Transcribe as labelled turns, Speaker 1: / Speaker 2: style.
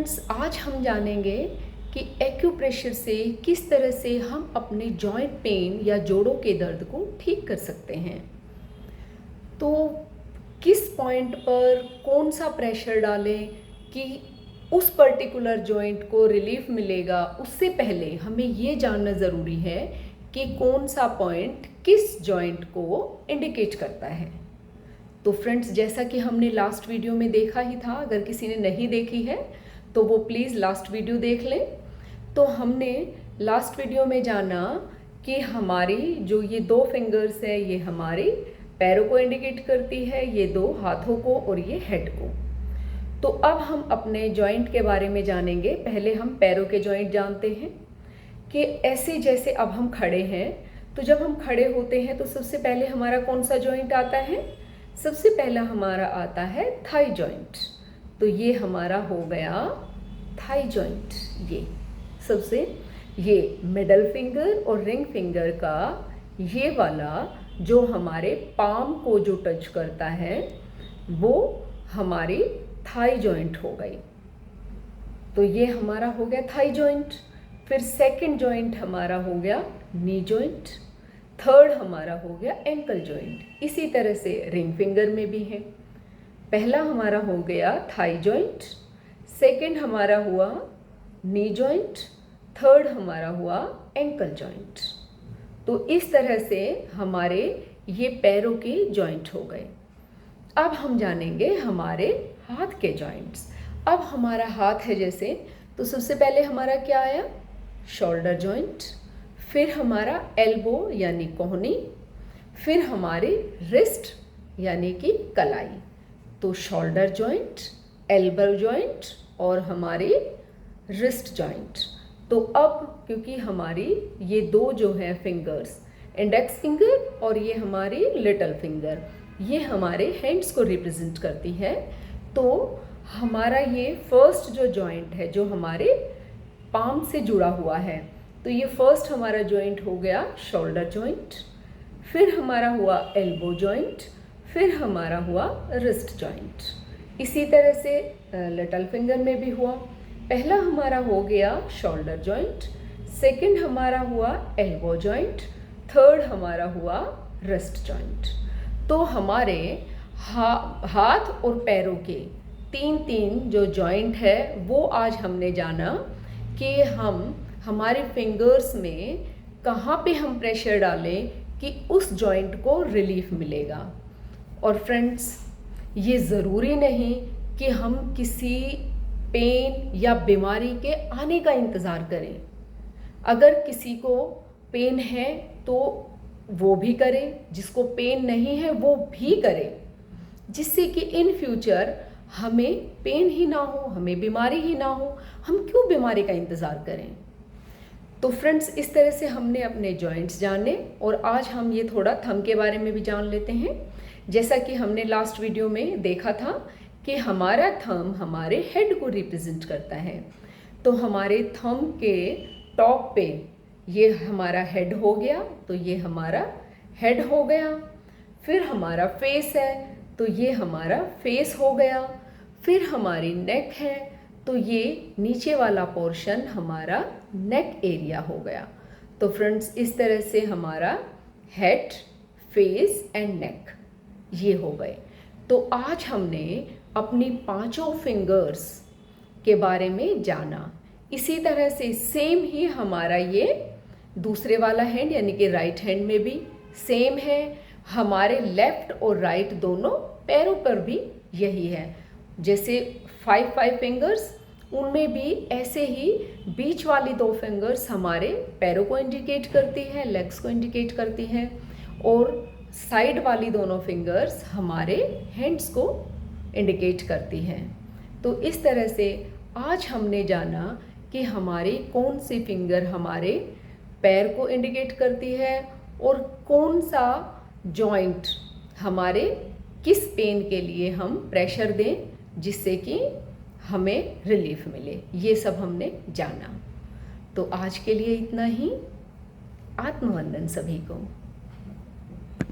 Speaker 1: Friends, आज हम जानेंगे कि एक्यूप्रेशर से किस तरह से हम अपने जॉइंट पेन या जोड़ों के दर्द को ठीक कर सकते हैं। तो किस पॉइंट पर कौन सा प्रेशर डालें कि उस पर्टिकुलर जॉइंट को रिलीफ मिलेगा, उससे पहले हमें ये जानना ज़रूरी है कि कौन सा पॉइंट किस जॉइंट को इंडिकेट करता है। तो फ्रेंड्स, जैसा कि हमने लास्ट वीडियो में देखा ही था, अगर किसी ने नहीं देखी है तो वो प्लीज़ लास्ट वीडियो देख लें। तो हमने लास्ट वीडियो में जाना कि हमारी जो ये दो फिंगर्स है ये हमारी पैरों को इंडिकेट करती है, ये दो हाथों को और ये हेड को। तो अब हम अपने जॉइंट के बारे में जानेंगे। पहले हम पैरों के जॉइंट जानते हैं कि ऐसे जैसे अब हम खड़े हैं, तो जब हम खड़े होते हैं तो सबसे पहले हमारा कौन सा जॉइंट आता है? सबसे पहला हमारा आता है थाई जॉइंट। तो ये हमारा हो गया थाई जॉइंट। ये सबसे ये मिडल फिंगर और रिंग फिंगर का ये वाला जो हमारे पाम को जो टच करता है वो हमारी थाई जॉइंट हो गई। तो ये हमारा हो गया थाई जॉइंट। फिर सेकंड जॉइंट हमारा हो गया नी जॉइंट। थर्ड हमारा हो गया एंकल जॉइंट। इसी तरह से रिंग फिंगर में भी है। पहला हमारा हो गया थाई जॉइंट, सेकंड हमारा हुआ नी जॉइंट, थर्ड हमारा हुआ एंकल जॉइंट। तो इस तरह से हमारे ये पैरों के जॉइंट हो गए। अब हम जानेंगे हमारे हाथ के जॉइंट्स। अब हमारा हाथ है जैसे, तो सबसे पहले हमारा क्या आया? शोल्डर जॉइंट, फिर हमारा एल्बो यानी कोहनी, फिर हमारी रिस्ट यानी कि कलाई। तो शोल्डर जॉइंट, एल्बो जॉइंट और हमारी रिस्ट जॉइंट। तो अब क्योंकि हमारी ये दो जो है फिंगर्स, इंडेक्स फिंगर और ये हमारी लिटिल फिंगर, ये हमारे हैंड्स को रिप्रेजेंट करती है। तो हमारा ये फर्स्ट जो जॉइंट है जो हमारे पाम से जुड़ा हुआ है, तो ये फर्स्ट हमारा जॉइंट हो गया शोल्डर जॉइंट, फिर हमारा हुआ एल्बो जॉइंट, फिर हमारा हुआ रिस्ट जॉइंट। इसी तरह से लिटिल फिंगर में भी हुआ। पहला हमारा हो गया शोल्डर जॉइंट, सेकंड हमारा हुआ एल्बो जॉइंट, थर्ड हमारा हुआ रिस्ट जॉइंट। तो हमारे हाथ और पैरों के तीन तीन जो जॉइंट है वो आज हमने जाना कि हम हमारे फिंगर्स में कहाँ पे हम प्रेशर डालें कि उस जॉइंट को रिलीफ मिलेगा। और फ्रेंड्स, ये ज़रूरी नहीं कि हम किसी पेन या बीमारी के आने का इंतज़ार करें। अगर किसी को पेन है तो वो भी करे, जिसको पेन नहीं है वो भी करे, जिससे कि इन फ्यूचर हमें पेन ही ना हो, हमें बीमारी ही ना हो। हम क्यों बीमारी का इंतज़ार करें? तो फ्रेंड्स, इस तरह से हमने अपने जॉइंट्स जाने और आज हम ये थोड़ा थंब के बारे में भी जान लेते हैं। जैसा कि हमने लास्ट वीडियो में देखा था कि हमारा थंब हमारे हेड को रिप्रेजेंट करता है। तो हमारे थंब के टॉप पे ये हमारा हेड हो गया, तो ये हमारा हेड हो गया। फिर हमारा फेस है, तो ये हमारा फेस हो गया। फिर हमारी नेक है, तो ये नीचे वाला पोर्शन हमारा नेक एरिया हो गया। तो फ्रेंड्स, इस तरह से हमारा हेड, फेस एंड नेक ये हो गए। तो आज हमने अपनी पांचों फिंगर्स के बारे में जाना। इसी तरह से सेम ही हमारा ये दूसरे वाला हैंड यानी कि राइट हैंड में भी सेम है। हमारे लेफ्ट और राइट दोनों पैरों पर भी यही है। जैसे 5 फिंगर्स, उनमें भी ऐसे ही बीच वाली दो फिंगर्स हमारे पैरों को इंडिकेट करती है, लेग्स को इंडिकेट करती हैं, और साइड वाली दोनों फिंगर्स हमारे हैंड्स को इंडिकेट करती हैं। तो इस तरह से आज हमने जाना कि हमारी कौन सी फिंगर हमारे पैर को इंडिकेट करती है और कौन सा जॉइंट हमारे किस पेन के लिए हम प्रेशर दें जिससे कि हमें रिलीफ मिले। ये सब हमने जाना। तो आज के लिए इतना ही। आत्मवंदन सभी को।